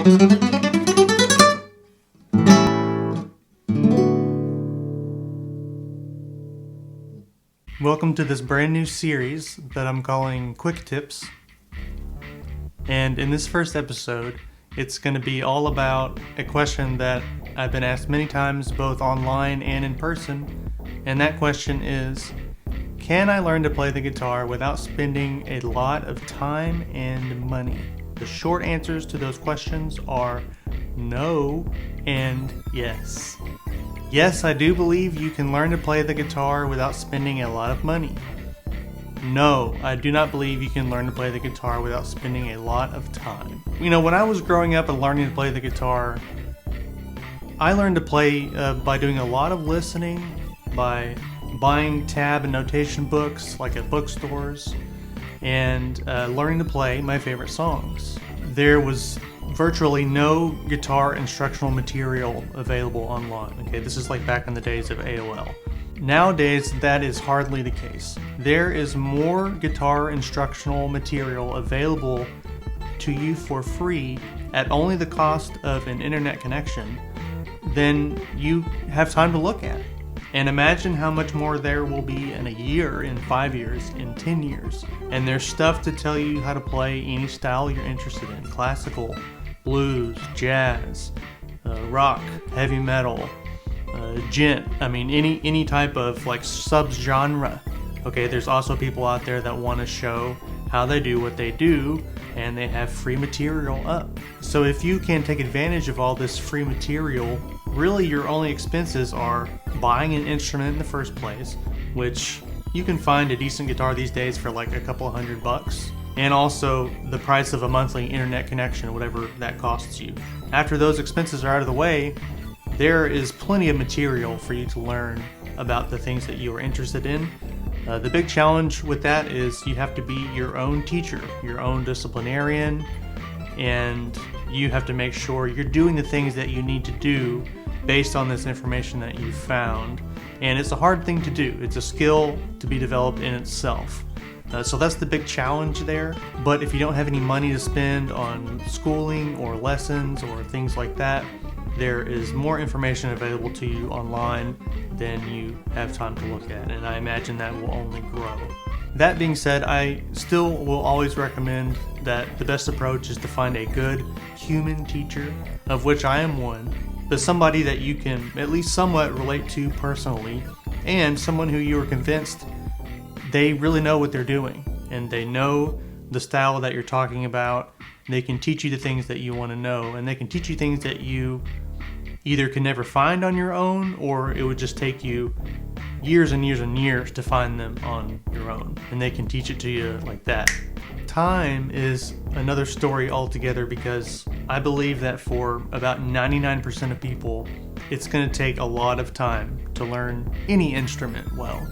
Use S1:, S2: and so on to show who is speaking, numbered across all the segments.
S1: Welcome to this brand new series that I'm calling Quick Tips. And in this first episode, it's going to be all about a question that I've been asked many times, both online and in person. And that question is, can I learn to play the guitar without spending a lot of time and money? The short answers to those questions are no and yes. Yes, I do believe you can learn to play the guitar without spending a lot of money. No, I do not believe you can learn to play the guitar without spending a lot of time. You know, when I was growing up and learning to play the guitar, I learned to play by doing a lot of listening, by buying tab and notation books like at bookstores, and learning to play my favorite songs. There was virtually no guitar instructional material available online. Okay, this is like back in the days of AOL. Nowadays, that is hardly the case. There is more guitar instructional material available to you for free at only the cost of an internet connection than you have time to look at. And imagine how much more there will be in a year, in 5 years, in 10 years. And there's stuff to tell you how to play any style you're interested in. Classical, blues, jazz, rock, heavy metal, gent. I mean, any type of like subgenre. Okay, there's also people out there that want to show how they do what they do, and they have free material up. So if you can take advantage of all this free material, really your only expenses are buying an instrument in the first place, which you can find a decent guitar these days for like a couple $100, and also the price of a monthly internet connection, whatever that costs you. After those expenses are out of the way, there is plenty of material for you to learn about the things that you are interested in. The big challenge with that is you have to be your own teacher, your own disciplinarian, and you have to make sure you're doing the things that you need to do based on this information that you've found. And it's a hard thing to do. It's a skill to be developed in itself. So that's the big challenge there. But if you don't have any money to spend on schooling or lessons or things like that, there is more information available to you online than you have time to look at, and I imagine that will only grow. That being said, I still will always recommend that the best approach is to find a good human teacher, of which I am one, but somebody that you can at least somewhat relate to personally, and someone who you are convinced they really know what they're doing, and they know the style that you're talking about. They can teach you the things that you want to know, and they can teach you things that you either can never find on your own, or it would just take you years and years and years to find them on your own, and they can teach it to you like that. Time is another story altogether, because I believe that for about 99% of people, it's going to take a lot of time to learn any instrument well.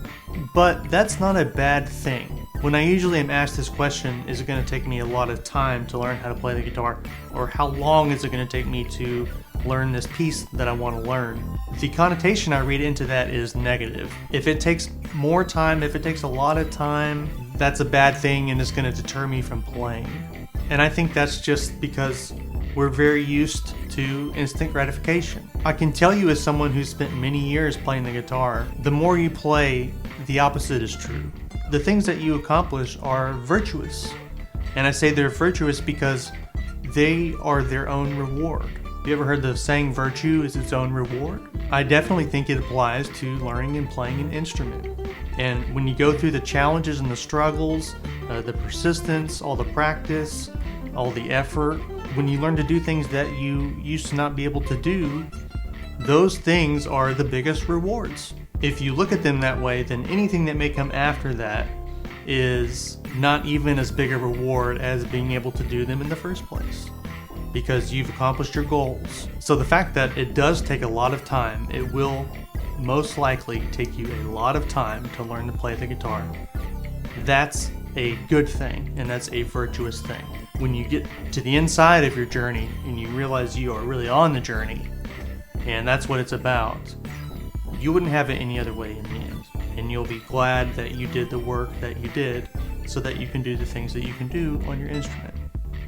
S1: But that's not a bad thing. When I usually am asked this question, is it going to take me a lot of time to learn how to play the guitar? Or how long is it going to take me to learn this piece that I want to learn? The connotation I read into that is negative. If it takes more time, if it takes a lot of time, that's a bad thing and it's going to deter me from playing. And I think that's just because we're very used to instant gratification. I can tell you, as someone who's spent many years playing the guitar, the more you play, the opposite is true. The things that you accomplish are virtuous. And I say they're virtuous because they are their own reward. You ever heard the saying, virtue is its own reward? I definitely think it applies to learning and playing an instrument. And when you go through the challenges and the struggles, the persistence, all the practice, all the effort, when you learn to do things that you used to not be able to do, those things are the biggest rewards. If you look at them that way, then anything that may come after that is not even as big a reward as being able to do them in the first place, because you've accomplished your goals. So the fact that it does take a lot of time, it will most likely take you a lot of time to learn to play the guitar. That's a good thing, and that's a virtuous thing. When you get to the inside of your journey and you realize you are really on the journey, and that's what it's about, you wouldn't have it any other way in the end. And you'll be glad that you did the work that you did so that you can do the things that you can do on your instrument.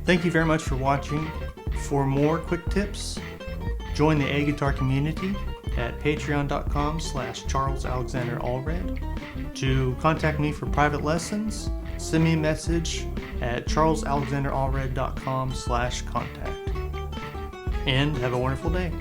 S1: Thank you very much for watching. For more quick tips, join the A Guitar community at patreon.com/CharlesAlexanderAllred. To contact me for private lessons, send me a message at charlesalexanderallred.com/contact. And have a wonderful day.